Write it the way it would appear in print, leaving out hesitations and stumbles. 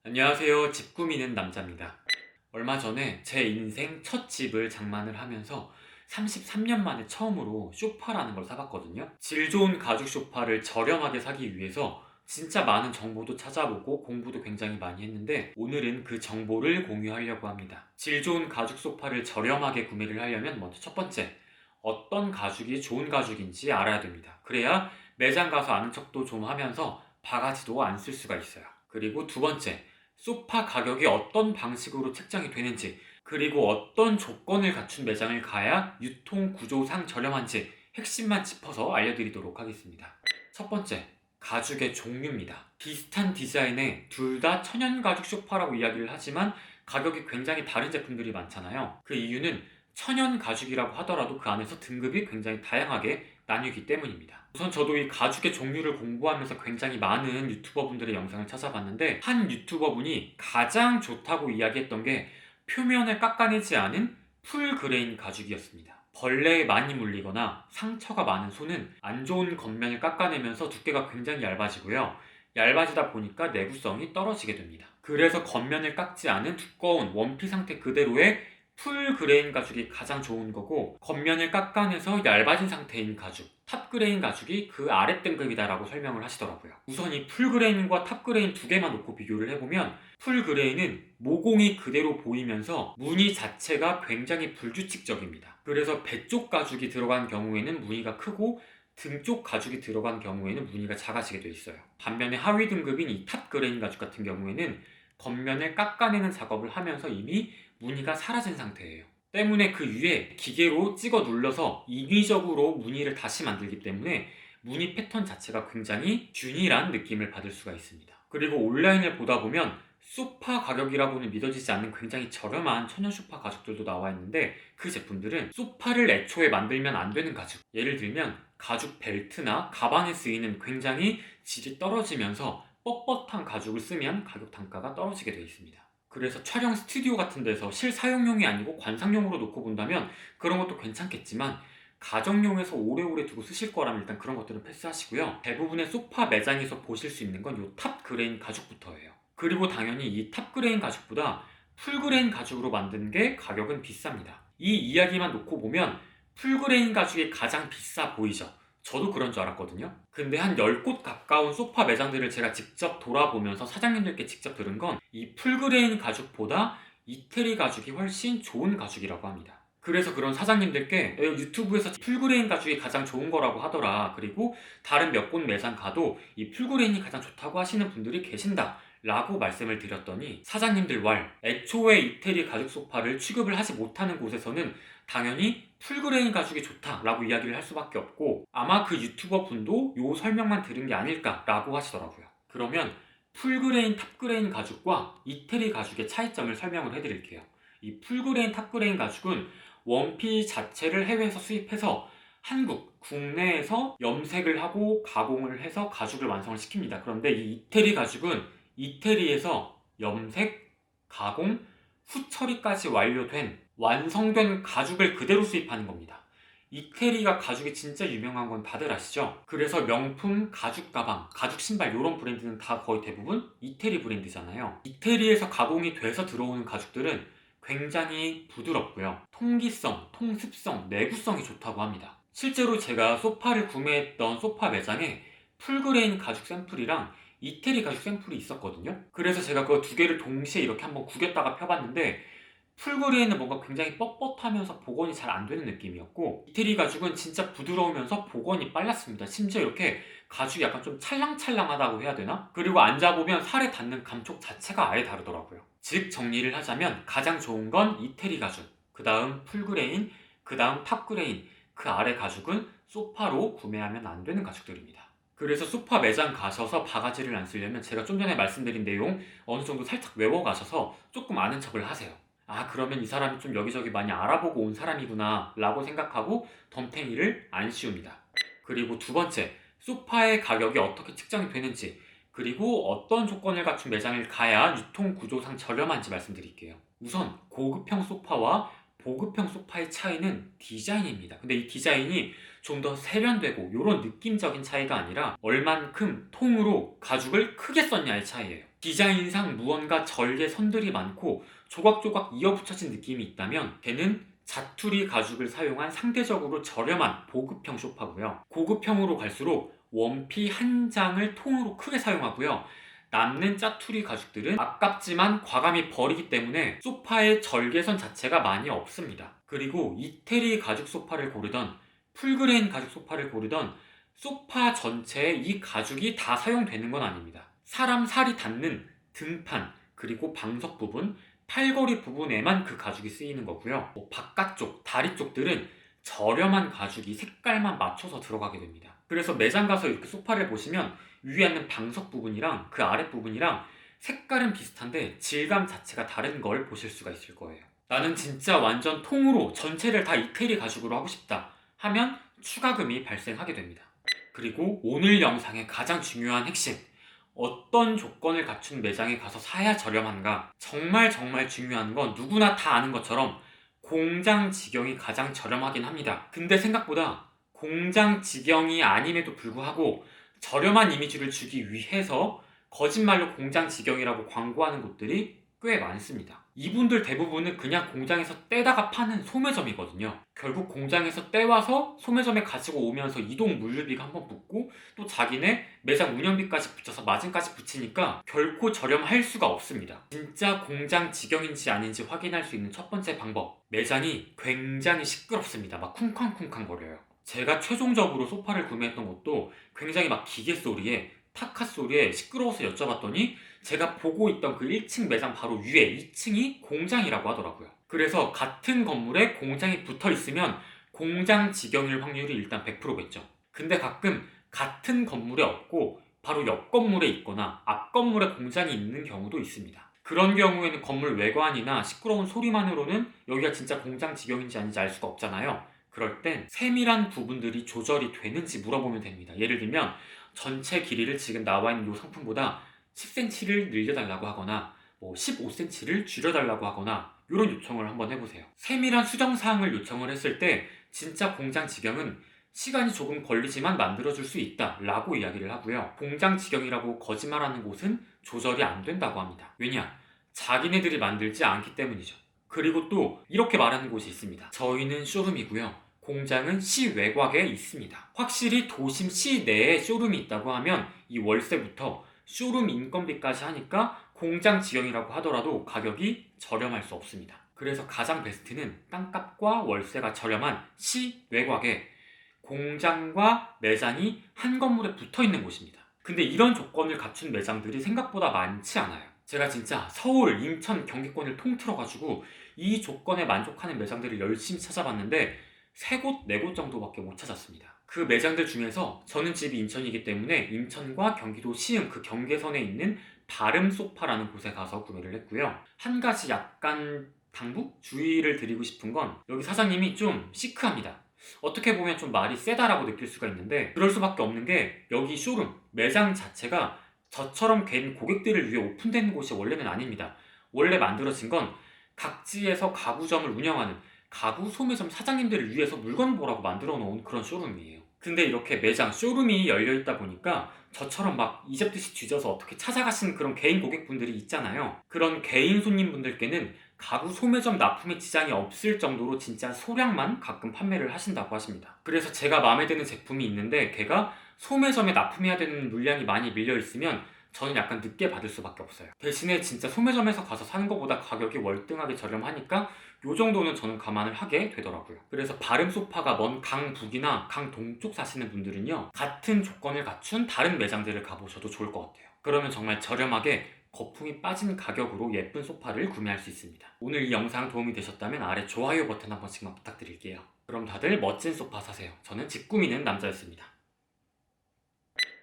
안녕하세요. 집 꾸미는 남자입니다. 얼마 전에 제 인생 첫 집을 장만을 하면서 33년 만에 처음으로 소파라는 걸 사봤거든요. 질 좋은 가죽 소파를 저렴하게 사기 위해서 진짜 많은 정보도 찾아보고 공부도 굉장히 많이 했는데 오늘은 그 정보를 공유하려고 합니다. 질 좋은 가죽 소파를 저렴하게 구매를 하려면 먼저 첫 번째, 어떤 가죽이 좋은 가죽인지 알아야 됩니다. 그래야 매장 가서 아는 척도 좀 하면서 바가지도 안 쓸 수가 있어요. 그리고 두 번째, 소파 가격이 어떤 방식으로 책정이 되는지, 그리고 어떤 조건을 갖춘 매장을 가야 유통 구조상 저렴한지 핵심만 짚어서 알려드리도록 하겠습니다. 첫 번째, 가죽의 종류입니다. 비슷한 디자인의 둘 다 천연 가죽 소파라고 이야기를 하지만 가격이 굉장히 다른 제품들이 많잖아요. 그 이유는 천연 가죽이라고 하더라도 그 안에서 등급이 굉장히 다양하게 나뉘기 때문입니다. 우선 저도 이 가죽의 종류를 공부하면서 굉장히 많은 유튜버분들의 영상을 찾아봤는데 한 유튜버분이 가장 좋다고 이야기했던 게 표면을 깎아내지 않은 풀그레인 가죽이었습니다. 벌레에 많이 물리거나 상처가 많은 손은 안 좋은 겉면을 깎아내면서 두께가 굉장히 얇아지고요. 얇아지다 보니까 내구성이 떨어지게 됩니다. 그래서 겉면을 깎지 않은 두꺼운 원피 상태 그대로의 풀그레인 가죽이 가장 좋은 거고, 겉면을 깎아내서 얇아진 상태인 가죽, 탑그레인 가죽이 그 아래 등급이다라고 설명을 하시더라고요. 우선 이 풀그레인과 탑그레인 두 개만 놓고 비교를 해보면 풀그레인은 모공이 그대로 보이면서 무늬 자체가 굉장히 불규칙적입니다. 그래서 배 쪽 가죽이 들어간 경우에는 무늬가 크고 등 쪽 가죽이 들어간 경우에는 무늬가 작아지게 돼 있어요. 반면에 하위 등급인 이 탑그레인 가죽 같은 경우에는 겉면을 깎아내는 작업을 하면서 이미 무늬가 사라진 상태예요. 때문에 그 위에 기계로 찍어 눌러서 인위적으로 무늬를 다시 만들기 때문에 무늬 패턴 자체가 굉장히 균일한 느낌을 받을 수가 있습니다. 그리고 온라인을 보다 보면 소파 가격이라고는 믿어지지 않는 굉장히 저렴한 천연 소파 가죽들도 나와 있는데, 그 제품들은 소파를 애초에 만들면 안 되는 가죽, 예를 들면 가죽 벨트나 가방에 쓰이는 굉장히 질이 떨어지면서 뻣뻣한 가죽을 쓰면 가격 단가가 떨어지게 되어 있습니다. 그래서 촬영 스튜디오 같은 데서 실사용용이 아니고 관상용으로 놓고 본다면 그런 것도 괜찮겠지만, 가정용에서 오래오래 두고 쓰실 거라면 일단 그런 것들은 패스하시고요. 대부분의 소파 매장에서 보실 수 있는 건 이 탑 그레인 가죽부터예요. 그리고 당연히 이 탑 그레인 가죽보다 풀그레인 가죽으로 만든 게 가격은 비쌉니다. 이 이야기만 놓고 보면 풀그레인 가죽이 가장 비싸 보이죠? 저도 그런 줄 알았거든요. 근데 한 10곳 가까운 소파 매장들을 제가 직접 돌아보면서 사장님들께 직접 들은 건 이 풀그레인 가죽보다 이태리 가죽이 훨씬 좋은 가죽이라고 합니다. 그래서 그런 사장님들께 유튜브에서 풀그레인 가죽이 가장 좋은 거라고 하더라, 그리고 다른 몇 곳 매장 가도 이 풀그레인이 가장 좋다고 하시는 분들이 계신다 라고 말씀을 드렸더니, 사장님들 말, 애초에 이태리 가죽 소파를 취급을 하지 못하는 곳에서는 당연히 풀그레인 가죽이 좋다라고 이야기를 할 수밖에 없고, 아마 그 유튜버 분도 요 설명만 들은 게 아닐까라고 하시더라고요. 그러면 풀그레인, 탑그레인 가죽과 이태리 가죽의 차이점을 설명을 해드릴게요. 이 풀그레인, 탑그레인 가죽은 원피 자체를 해외에서 수입해서 국내에서 염색을 하고 가공을 해서 가죽을 완성을 시킵니다. 그런데 이 이태리 가죽은 이태리에서 염색, 가공, 후처리까지 완료된 완성된 가죽을 그대로 수입하는 겁니다. 이태리가 가죽이 진짜 유명한 건 다들 아시죠? 그래서 명품 가죽 가방, 가죽 신발 이런 브랜드는 다 거의 대부분 이태리 브랜드잖아요. 이태리에서 가공이 돼서 들어오는 가죽들은 굉장히 부드럽고요. 통기성, 통습성, 내구성이 좋다고 합니다. 실제로 제가 소파를 구매했던 소파 매장에 풀그레인 가죽 샘플이랑 이태리 가죽 샘플이 있었거든요. 그래서 제가 그 두 개를 동시에 이렇게 한번 구겼다가 펴봤는데 풀그레이는 뭔가 굉장히 뻣뻣하면서 복원이 잘 안 되는 느낌이었고, 이태리 가죽은 진짜 부드러우면서 복원이 빨랐습니다. 심지어 이렇게 가죽이 약간 좀 찰랑찰랑하다고 해야 되나? 그리고 앉아보면 살에 닿는 감촉 자체가 아예 다르더라고요. 즉 정리를 하자면 가장 좋은 건 이태리 가죽, 그 다음 풀그레인, 그 다음 탑그레인, 그 아래 가죽은 소파로 구매하면 안 되는 가죽들입니다. 그래서 소파 매장 가셔서 바가지를 안 쓰려면 제가 좀 전에 말씀드린 내용 어느 정도 살짝 외워가셔서 조금 아는 척을 하세요. 아, 그러면 이 사람이 좀 여기저기 많이 알아보고 온 사람이구나 라고 생각하고 덤탱이를 안 씌웁니다. 그리고 두 번째, 소파의 가격이 어떻게 측정이 되는지, 그리고 어떤 조건을 갖춘 매장을 가야 유통 구조상 저렴한지 말씀드릴게요. 우선 고급형 소파와 보급형 소파의 차이는 디자인입니다. 근데 이 디자인이 좀 더 세련되고 이런 느낌적인 차이가 아니라 얼만큼 통으로 가죽을 크게 썼냐의 차이예요. 디자인상 무언가 절개 선들이 많고 조각조각 이어붙여진 느낌이 있다면 걔는 자투리 가죽을 사용한 상대적으로 저렴한 보급형 소파고요. 고급형으로 갈수록 원피 한 장을 통으로 크게 사용하고요. 남는 짜투리 가죽들은 아깝지만 과감히 버리기 때문에 소파의 절개선 자체가 많이 없습니다. 그리고 이태리 가죽 소파를 고르던 풀그레인 가죽 소파를 고르던 소파 전체에 이 가죽이 다 사용되는 건 아닙니다. 사람 살이 닿는 등판, 그리고 방석 부분, 팔걸이 부분에만 그 가죽이 쓰이는 거고요. 바깥쪽, 다리 쪽들은 저렴한 가죽이 색깔만 맞춰서 들어가게 됩니다. 그래서 매장 가서 이렇게 소파를 보시면 위에 있는 방석 부분이랑 그 아랫 부분이랑 색깔은 비슷한데 질감 자체가 다른 걸 보실 수가 있을 거예요. 나는 진짜 완전 통으로 전체를 다 이태리 가죽으로 하고 싶다 하면 추가금이 발생하게 됩니다. 그리고 오늘 영상의 가장 중요한 핵심, 어떤 조건을 갖춘 매장에 가서 사야 저렴한가? 정말 중요한 건 누구나 다 아는 것처럼 공장 직영이 가장 저렴하긴 합니다. 근데 생각보다 공장 직영이 아님에도 불구하고 저렴한 이미지를 주기 위해서 거짓말로 공장 직영이라고 광고하는 곳들이 꽤 많습니다. 이분들 대부분은 그냥 공장에서 떼다가 파는 소매점이거든요. 결국 공장에서 떼와서 소매점에 가지고 오면서 이동 물류비가 한번 붙고 또 자기네 매장 운영비까지 붙여서 마진까지 붙이니까 결코 저렴할 수가 없습니다. 진짜 공장 직영인지 아닌지 확인할 수 있는 첫 번째 방법, 매장이 굉장히 시끄럽습니다. 막 쿵쾅쿵쾅 거려요. 제가 최종적으로 소파를 구매했던 것도 굉장히 막 기계 소리에 타카 소리에 시끄러워서 여쭤봤더니 제가 보고 있던 그 1층 매장 바로 위에 2층이 공장이라고 하더라고요. 그래서 같은 건물에 공장이 붙어 있으면 공장 직영일 확률이 일단 100%겠죠. 근데 가끔 같은 건물에 없고 바로 옆 건물에 있거나 앞 건물에 공장이 있는 경우도 있습니다. 그런 경우에는 건물 외관이나 시끄러운 소리만으로는 여기가 진짜 공장 직영인지 아닌지 알 수가 없잖아요. 그럴 땐 세밀한 부분들이 조절이 되는지 물어보면 됩니다. 예를 들면 전체 길이를 지금 나와 있는 이 상품보다 10cm를 늘려달라고 하거나 15cm를 줄여달라고 하거나 이런 요청을 한번 해보세요. 세밀한 수정사항을 요청을 했을 때 진짜 공장 직영은 시간이 조금 걸리지만 만들어줄 수 있다 라고 이야기를 하고요. 공장 직영이라고 거짓말하는 곳은 조절이 안 된다고 합니다. 왜냐? 자기네들이 만들지 않기 때문이죠. 그리고 또 이렇게 말하는 곳이 있습니다. 저희는 쇼룸이고요. 공장은 시외곽에 있습니다. 확실히 도심 시내에 쇼룸이 있다고 하면 이 월세부터 쇼룸 인건비까지 하니까 공장 직영이라고 하더라도 가격이 저렴할 수 없습니다. 그래서 가장 베스트는 땅값과 월세가 저렴한 시외곽에 공장과 매장이 한 건물에 붙어 있는 곳입니다. 근데 이런 조건을 갖춘 매장들이 생각보다 많지 않아요. 제가 진짜 서울, 인천, 경기권을 통틀어가지고 이 조건에 만족하는 매장들을 열심히 찾아봤는데 3곳, 4곳 정도밖에 못 찾았습니다. 그 매장들 중에서 저는 집이 인천이기 때문에 인천과 경기도 시흥 그 경계선에 있는 바름소파라는 곳에 가서 구매를 했고요. 한 가지 약간 주의를 드리고 싶은 건 여기 사장님이 좀 시크합니다. 어떻게 보면 좀 말이 세다라고 느낄 수가 있는데 그럴 수밖에 없는 게 여기 쇼룸, 매장 자체가 저처럼 괜 고객들을 위해 오픈된 곳이 원래는 아닙니다. 원래 만들어진 건 각지에서 가구점을 운영하는 가구 소매점 사장님들을 위해서 물건 보라고 만들어 놓은 그런 쇼룸이에요. 근데 이렇게 매장, 쇼룸이 열려 있다 보니까 저처럼 막 이집듯이 뒤져서 어떻게 찾아가시는 그런 개인 고객분들이 있잖아요. 그런 개인 손님분들께는 가구 소매점 납품에 지장이 없을 정도로 진짜 소량만 가끔 판매를 하신다고 하십니다. 그래서 제가 마음에 드는 제품이 있는데 걔가 소매점에 납품해야 되는 물량이 많이 밀려 있으면 저는 약간 늦게 받을 수밖에 없어요. 대신에 진짜 소매점에서 가서 사는 것보다 가격이 월등하게 저렴하니까 요 정도는 저는 감안을 하게 되더라고요. 그래서 바름소파가 먼 강북이나 강동쪽 사시는 분들은요, 같은 조건을 갖춘 다른 매장들을 가보셔도 좋을 것 같아요. 그러면 정말 저렴하게 거품이 빠진 가격으로 예쁜 소파를 구매할 수 있습니다. 오늘 이 영상 도움이 되셨다면 아래 좋아요 버튼 한 번씩만 부탁드릴게요. 그럼 다들 멋진 소파 사세요. 저는 집 꾸미는 남자였습니다.